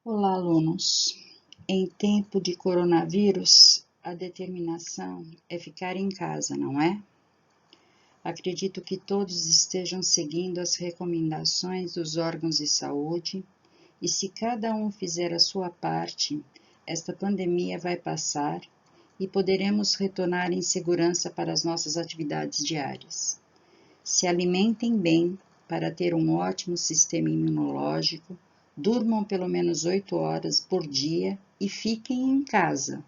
Olá, alunos. Em tempo de coronavírus, a determinação é ficar em casa, não é? Acredito que todos estejam seguindo as recomendações dos órgãos de saúde e, se cada um fizer a sua parte, esta pandemia vai passar e poderemos retornar em segurança para as nossas atividades diárias. Se alimentem bem para ter um ótimo sistema imunológico, durmam pelo menos 8 horas por dia e fiquem em casa.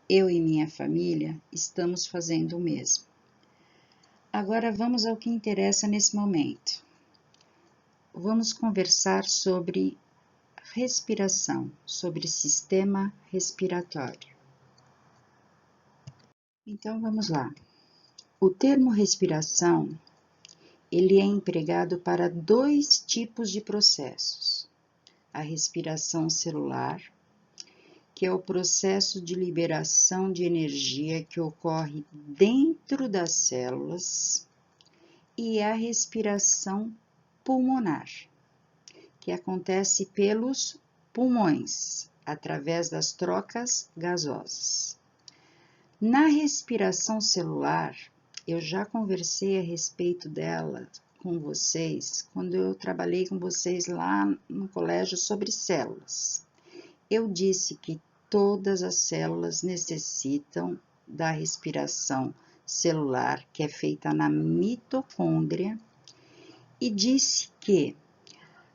Eu e minha família estamos fazendo o mesmo. Agora vamos ao que interessa nesse momento. Vamos conversar sobre respiração, sobre sistema respiratório. Então vamos lá. O termo respiração, ele é empregado para dois tipos de processos. A respiração celular, que é o processo de liberação de energia que ocorre dentro das células, e a respiração pulmonar, que acontece pelos pulmões, através das trocas gasosas. Na respiração celular, eu já conversei a respeito dela com vocês, quando eu trabalhei com vocês lá no colégio sobre células. Eu disse que todas as células necessitam da respiração celular, que é feita na mitocôndria, e disse que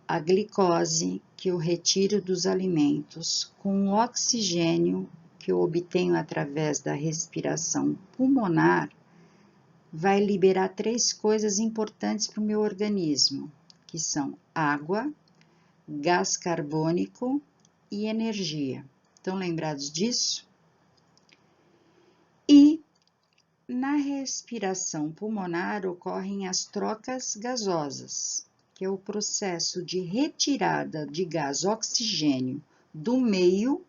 a glicose que eu retiro dos alimentos com o oxigênio que eu obtenho através da respiração pulmonar vai liberar três coisas importantes para o meu organismo, que são água, gás carbônico e energia. Estão lembrados disso? E na respiração pulmonar ocorrem as trocas gasosas, que é o processo de retirada de gás oxigênio do meio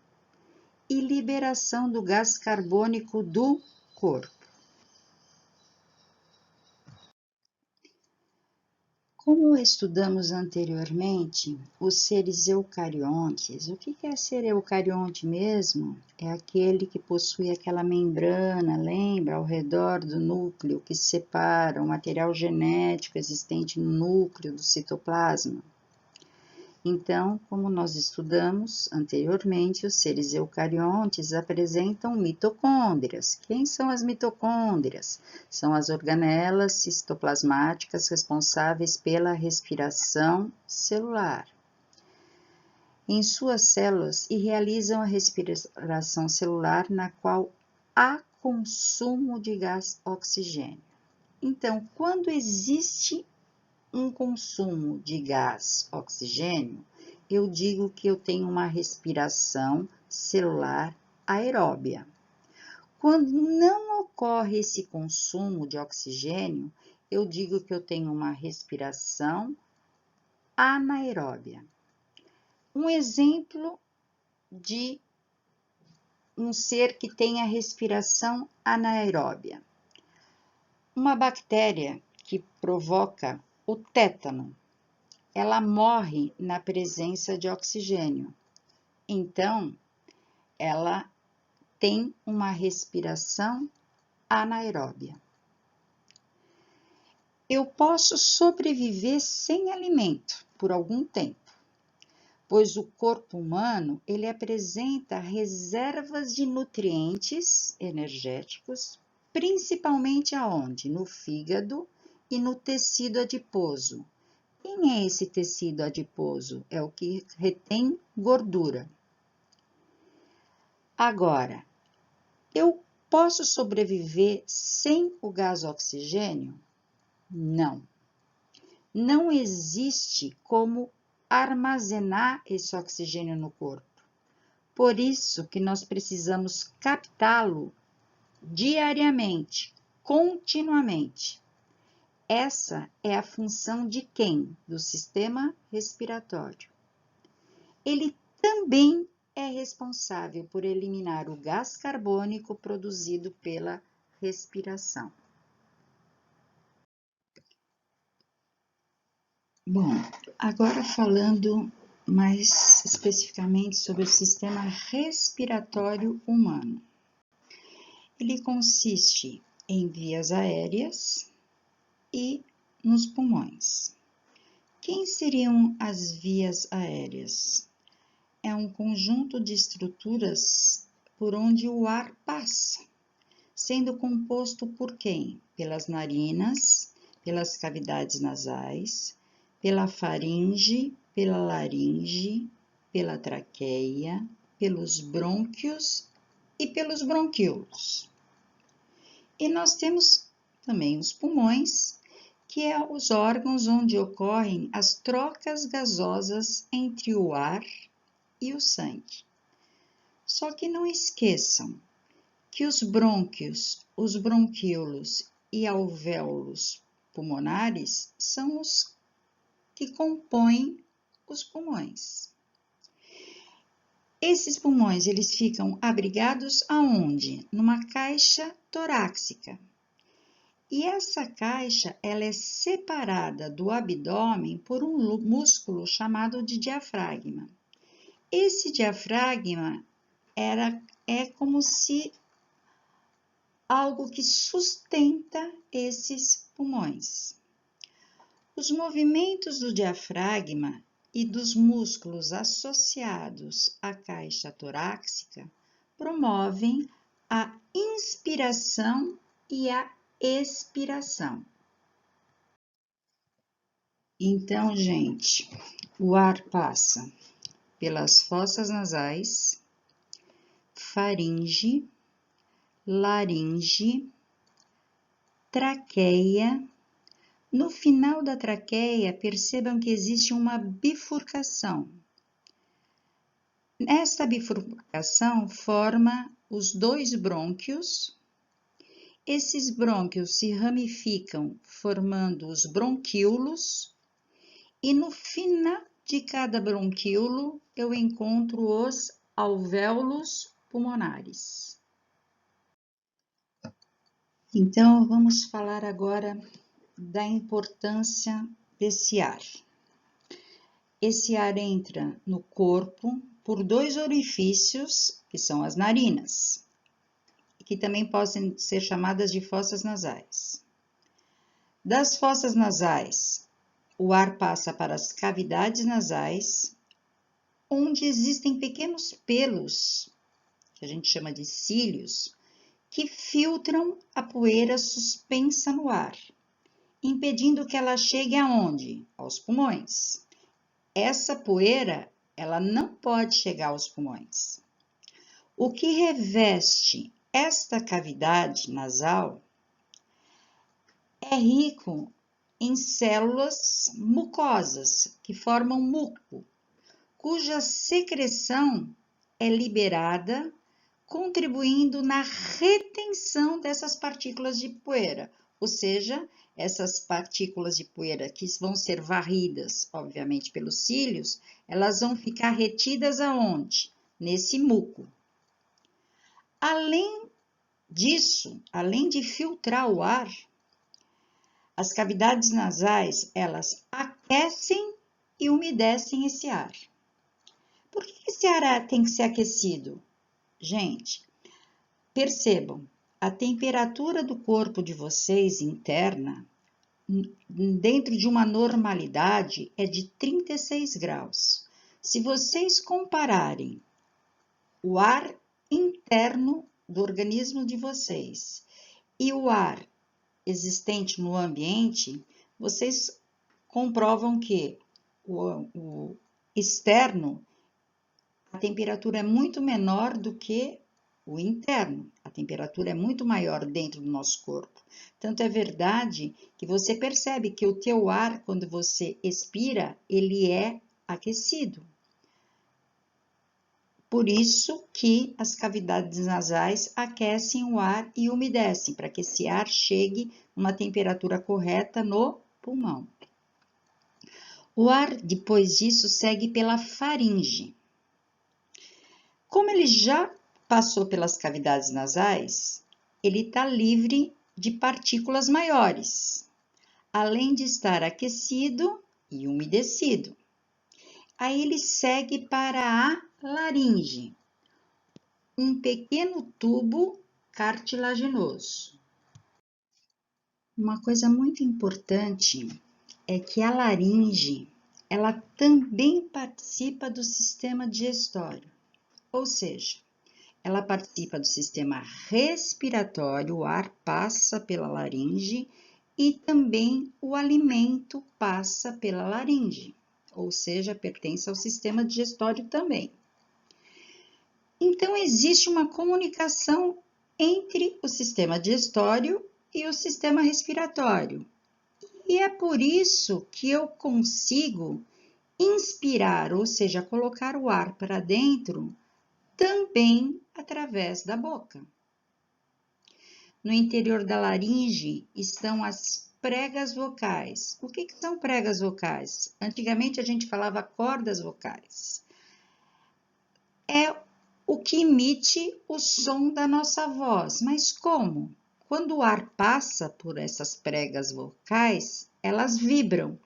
e liberação do gás carbônico do corpo. Como estudamos anteriormente, os seres eucariontes, o que é ser eucarionte mesmo? É aquele que possui aquela membrana, lembra, ao redor do núcleo que separa o material genético existente no núcleo do citoplasma. Então, como nós estudamos anteriormente, os seres eucariontes apresentam mitocôndrias. Quem são as mitocôndrias? São as organelas citoplasmáticas responsáveis pela respiração celular. Em suas células e realizam a respiração celular na qual há consumo de gás oxigênio. Então, quando existe um consumo de gás oxigênio, eu digo que eu tenho uma respiração celular aeróbia. Quando não ocorre esse consumo de oxigênio, eu digo que eu tenho uma respiração anaeróbia. Um exemplo de um ser que tem a respiração anaeróbia. Uma bactéria que provoca o tétano, ela morre na presença de oxigênio. Então, ela tem uma respiração anaeróbia. Eu posso sobreviver sem alimento por algum tempo, pois o corpo humano, ele apresenta reservas de nutrientes energéticos, principalmente aonde? No fígado e no tecido adiposo. Quem é esse tecido adiposo? É o que retém gordura. Agora, eu posso sobreviver sem o gás oxigênio? Não. Não existe como armazenar esse oxigênio no corpo. Por isso que nós precisamos captá-lo diariamente, continuamente. Essa é a função de quem? Do sistema respiratório. Ele também é responsável por eliminar o gás carbônico produzido pela respiração. Bom, agora falando mais especificamente sobre o sistema respiratório humano. Ele consiste em vias aéreas e nos pulmões. Quem seriam as vias aéreas? É um conjunto de estruturas por onde o ar passa, sendo composto por quem? Pelas narinas, pelas cavidades nasais, pela faringe, pela laringe, pela traqueia, pelos brônquios e pelos bronquíolos. E nós temos também os pulmões, que é os órgãos onde ocorrem as trocas gasosas entre o ar e o sangue. Só que não esqueçam que os brônquios, os bronquíolos e alvéolos pulmonares são os que compõem os pulmões. Esses pulmões, eles ficam abrigados aonde? Numa caixa torácica. E essa caixa, ela é separada do abdômen por um músculo chamado de diafragma. Esse diafragma é como se algo que sustenta esses pulmões. Os movimentos do diafragma e dos músculos associados à caixa torácica promovem a inspiração e a expiração. Então, gente, o ar passa pelas fossas nasais, faringe, laringe, traqueia. No final da traqueia, percebam que existe uma bifurcação. Esta bifurcação forma os dois brônquios. Esses brônquios se ramificam, formando os bronquíolos, e no final de cada bronquíolo eu encontro os alvéolos pulmonares. Então, vamos falar agora da importância desse ar. Esse ar entra no corpo por dois orifícios, que são as narinas, que também podem ser chamadas de fossas nasais. Das fossas nasais, o ar passa para as cavidades nasais, onde existem pequenos pelos, que a gente chama de cílios, que filtram a poeira suspensa no ar, impedindo que ela chegue aonde? Aos pulmões. Essa poeira, ela não pode chegar aos pulmões. O que reveste esta cavidade nasal é rico em células mucosas, que formam muco, cuja secreção é liberada, contribuindo na retenção dessas partículas de poeira, ou seja, essas partículas de poeira que vão ser varridas, obviamente, pelos cílios, elas vão ficar retidas aonde? Nesse muco. Além disso, além de filtrar o ar, as cavidades nasais, elas aquecem e umedecem esse ar. Por que esse ar tem que ser aquecido? Gente, percebam, a temperatura do corpo de vocês interna, dentro de uma normalidade, é de 36 graus. Se vocês compararem o ar interno do organismo de vocês e o ar existente no ambiente, vocês comprovam que o externo, a temperatura é muito menor do que o interno. A temperatura é muito maior dentro do nosso corpo. Tanto é verdade que você percebe que o teu ar, quando você expira, ele é aquecido. Por isso que as cavidades nasais aquecem o ar e umedecem, para que esse ar chegue numa temperatura correta no pulmão. O ar, depois disso, segue pela faringe. Como ele já passou pelas cavidades nasais, ele está livre de partículas maiores, além de estar aquecido e umedecido. Aí ele segue para a laringe, um pequeno tubo cartilaginoso. Uma coisa muito importante é que a laringe, ela também participa do sistema digestório, ou seja, ela participa do sistema respiratório, o ar passa pela laringe e também o alimento passa pela laringe, ou seja, pertence ao sistema digestório também. Então, existe uma comunicação entre o sistema digestório e o sistema respiratório. E é por isso que eu consigo inspirar, ou seja, colocar o ar para dentro, também através da boca. No interior da laringe estão as pregas vocais. O que são pregas vocais? Antigamente a gente falava cordas vocais. É o que emite o som da nossa voz. Mas como? Quando o ar passa por essas pregas vocais, elas vibram.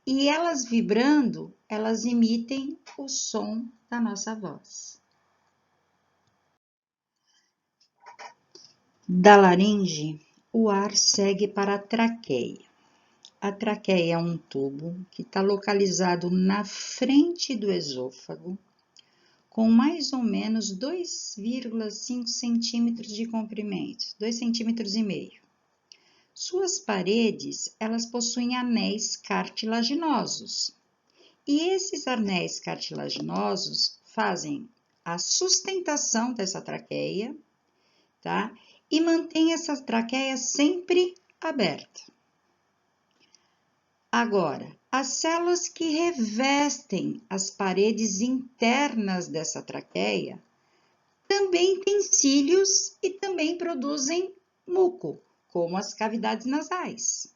E elas vibrando, elas emitem o som da nossa voz. Da laringe, o ar segue para a traqueia. A traqueia é um tubo que está localizado na frente do esôfago, com mais ou menos 2,5 centímetros de comprimento, 2,5 cm. Suas paredes, elas possuem anéis cartilaginosos. E esses anéis cartilaginosos fazem a sustentação dessa traqueia, tá? E mantém essa traqueia sempre aberta. Agora, as células que revestem as paredes internas dessa traqueia também têm cílios e também produzem muco, como as cavidades nasais.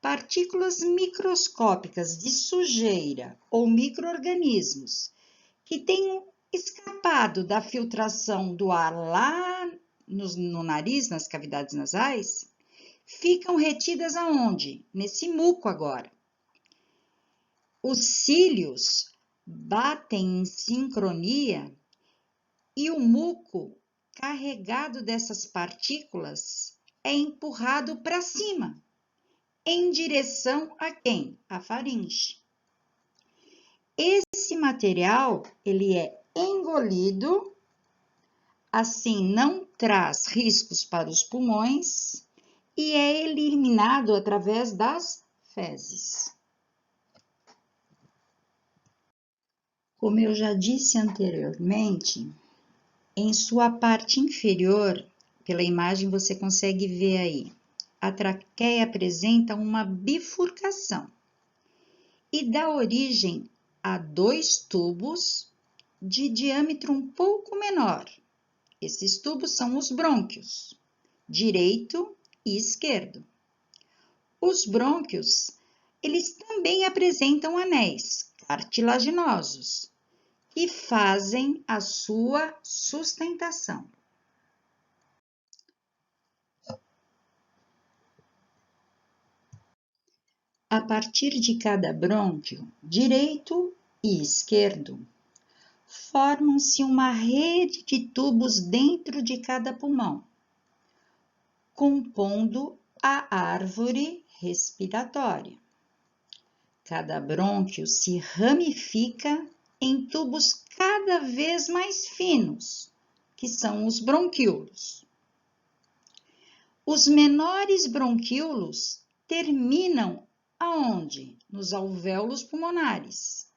Partículas microscópicas de sujeira ou micro-organismos que tenham escapado da filtração do ar lá no nariz, nas cavidades nasais, ficam retidas aonde? Nesse muco agora. Os cílios batem em sincronia e o muco carregado dessas partículas é empurrado para cima, em direção a quem? A faringe. Esse material, ele é engolido, assim não traz riscos para os pulmões e é eliminado através das fezes. Como eu já disse anteriormente, em sua parte inferior, pela imagem você consegue ver aí, a traqueia apresenta uma bifurcação e dá origem a dois tubos de diâmetro um pouco menor. Esses tubos são os brônquios, direito e esquerdo. Os brônquios, eles também apresentam anéis cartilaginosos que fazem a sua sustentação. A partir de cada brônquio, direito e esquerdo, formam-se uma rede de tubos dentro de cada pulmão, compondo a árvore respiratória. Cada brônquio se ramifica em tubos cada vez mais finos, que são os bronquíolos. Os menores bronquíolos terminam aonde? Nos alvéolos pulmonares,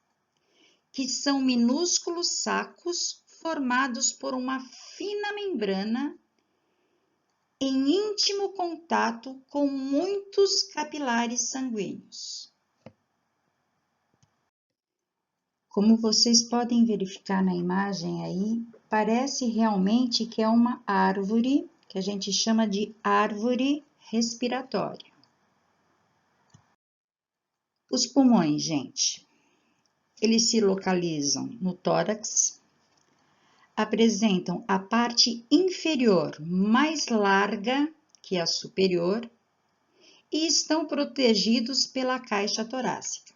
que são minúsculos sacos formados por uma fina membrana em íntimo contato com muitos capilares sanguíneos. Como vocês podem verificar na imagem aí, parece realmente que é uma árvore que a gente chama de árvore respiratória. Os pulmões, gente, eles se localizam no tórax, apresentam a parte inferior mais larga que a superior e estão protegidos pela caixa torácica.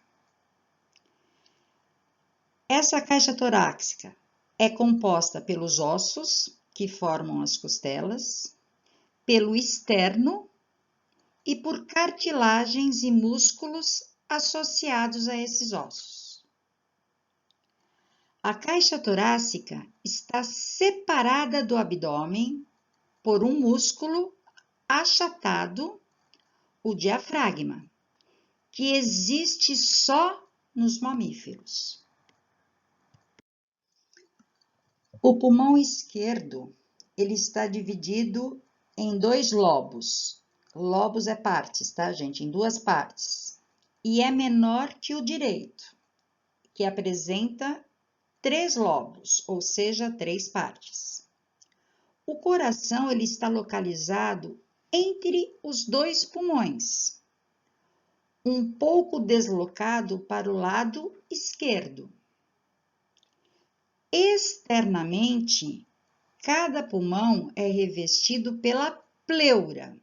Essa caixa torácica é composta pelos ossos que formam as costelas, pelo externo e por cartilagens e músculos associados a esses ossos. A caixa torácica está separada do abdômen por um músculo achatado, o diafragma, que existe só nos mamíferos. O pulmão esquerdo, ele está dividido em 2 lobos. Lobos é partes, tá, gente? Em 2 partes. E é menor que o direito, que apresenta 3 lobos, ou seja, 3 partes. O coração, ele está localizado entre os 2 pulmões, um pouco deslocado para o lado esquerdo. Externamente, cada pulmão é revestido pela pleura,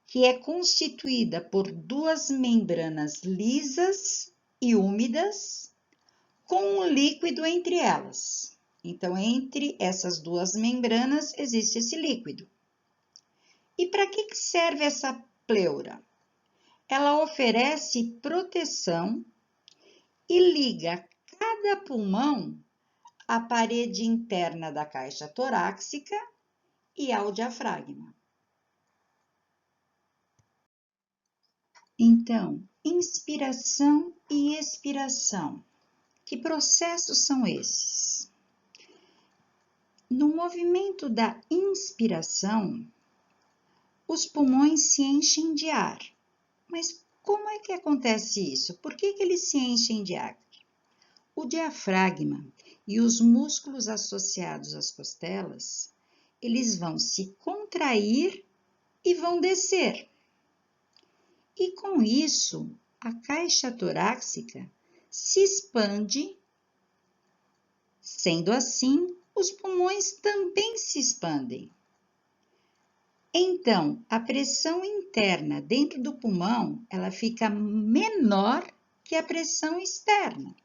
que é constituída por 2 membranas lisas e úmidas, com um líquido entre elas. Então, entre essas 2 membranas existe esse líquido. E para que serve essa pleura? Ela oferece proteção e liga cada pulmão à parede interna da caixa torácica e ao diafragma. Então, inspiração e expiração. Que processos são esses? No movimento da inspiração, os pulmões se enchem de ar. Mas como é que acontece isso? Por que eles se enchem de ar? O diafragma e os músculos associados às costelas, eles vão se contrair e vão descer. E com isso, a caixa torácica se expande. Sendo assim, os pulmões também se expandem. Então, a pressão interna dentro do pulmão, ela fica menor que a pressão externa.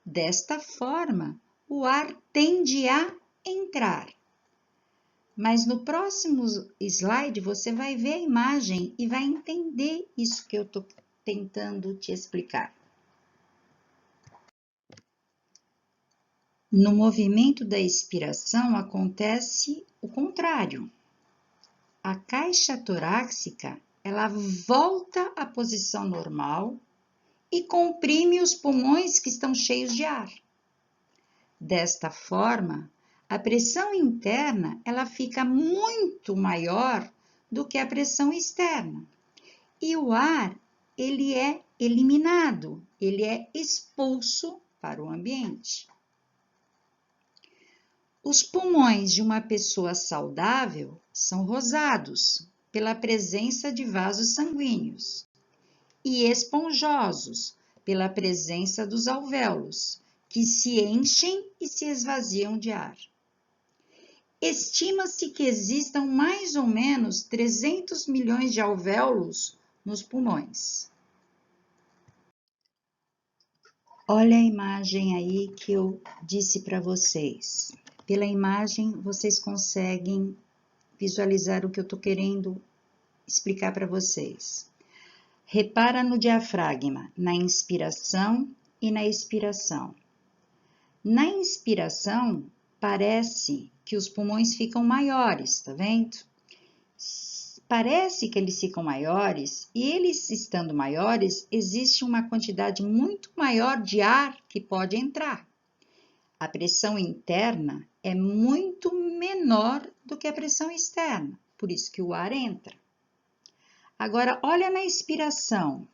Desta forma, o ar tende a entrar. Mas no próximo slide você vai ver a imagem e vai entender isso que eu estou tentando te explicar. No movimento da expiração acontece o contrário. A caixa torácica, ela volta à posição normal e comprime os pulmões que estão cheios de ar. Desta forma, a pressão interna, ela fica muito maior do que a pressão externa. E o ar, ele é eliminado, ele é expulso para o ambiente. Os pulmões de uma pessoa saudável são rosados pela presença de vasos sanguíneos e esponjosos pela presença dos alvéolos, que se enchem e se esvaziam de ar. Estima-se que existam mais ou menos 300 milhões de alvéolos nos pulmões. Olha a imagem aí que eu disse para vocês. Pela imagem, vocês conseguem visualizar o que eu estou querendo explicar para vocês. Repara no diafragma, na inspiração e na expiração. Na inspiração, parece que os pulmões ficam maiores, tá vendo? Parece que eles ficam maiores e eles estando maiores, existe uma quantidade muito maior de ar que pode entrar. A pressão interna é muito menor do que a pressão externa, por isso que o ar entra. Agora, olha na expiração.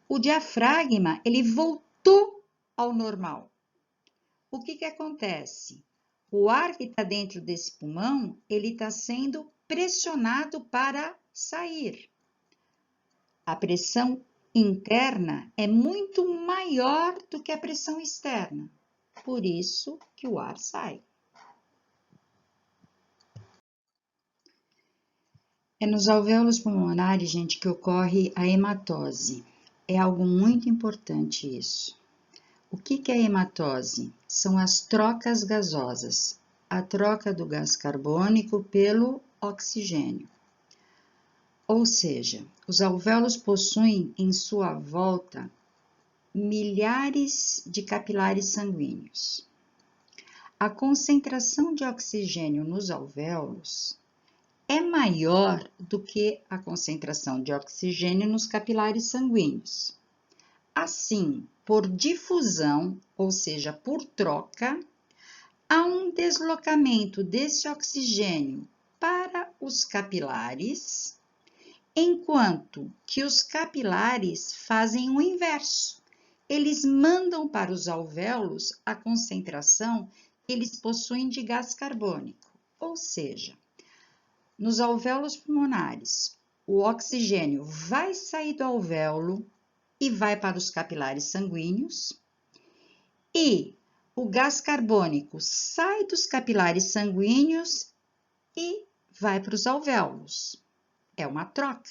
O diafragma, ele voltou ao normal. O que acontece? O ar que está dentro desse pulmão, ele está sendo pressionado para sair. A pressão interna é muito maior do que a pressão externa. Por isso que o ar sai. É nos alvéolos pulmonares, gente, que ocorre a hematose. É algo muito importante isso. O que é hematose? São as trocas gasosas, a troca do gás carbônico pelo oxigênio. Ou seja, os alvéolos possuem em sua volta milhares de capilares sanguíneos. A concentração de oxigênio nos alvéolos é maior do que a concentração de oxigênio nos capilares sanguíneos. Assim, por difusão, ou seja, por troca, há um deslocamento desse oxigênio para os capilares, enquanto que os capilares fazem o inverso. Eles mandam para os alvéolos a concentração que eles possuem de gás carbônico, ou seja, nos alvéolos pulmonares, o oxigênio vai sair do alvéolo e vai para os capilares sanguíneos, e o gás carbônico sai dos capilares sanguíneos e vai para os alvéolos. É uma troca.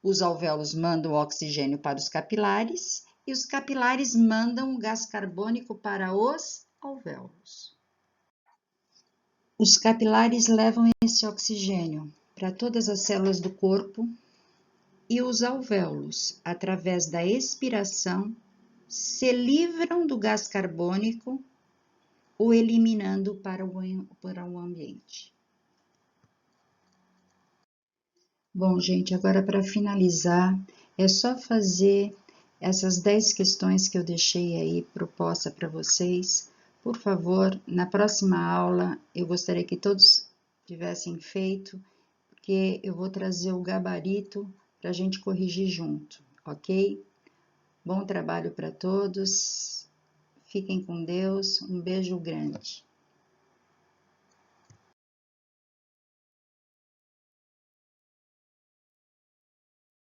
Os alvéolos mandam o oxigênio para os capilares e os capilares mandam o gás carbônico para os alvéolos. Os capilares levam esse oxigênio para todas as células do corpo e os alvéolos, através da expiração, se livram do gás carbônico, o eliminando para o ambiente. Bom, gente, agora para finalizar, é só fazer essas 10 questões que eu deixei aí proposta para vocês. Por favor, na próxima aula, eu gostaria que todos tivessem feito, porque eu vou trazer o gabarito para a gente corrigir junto, ok? Bom trabalho para todos, fiquem com Deus, um beijo grande.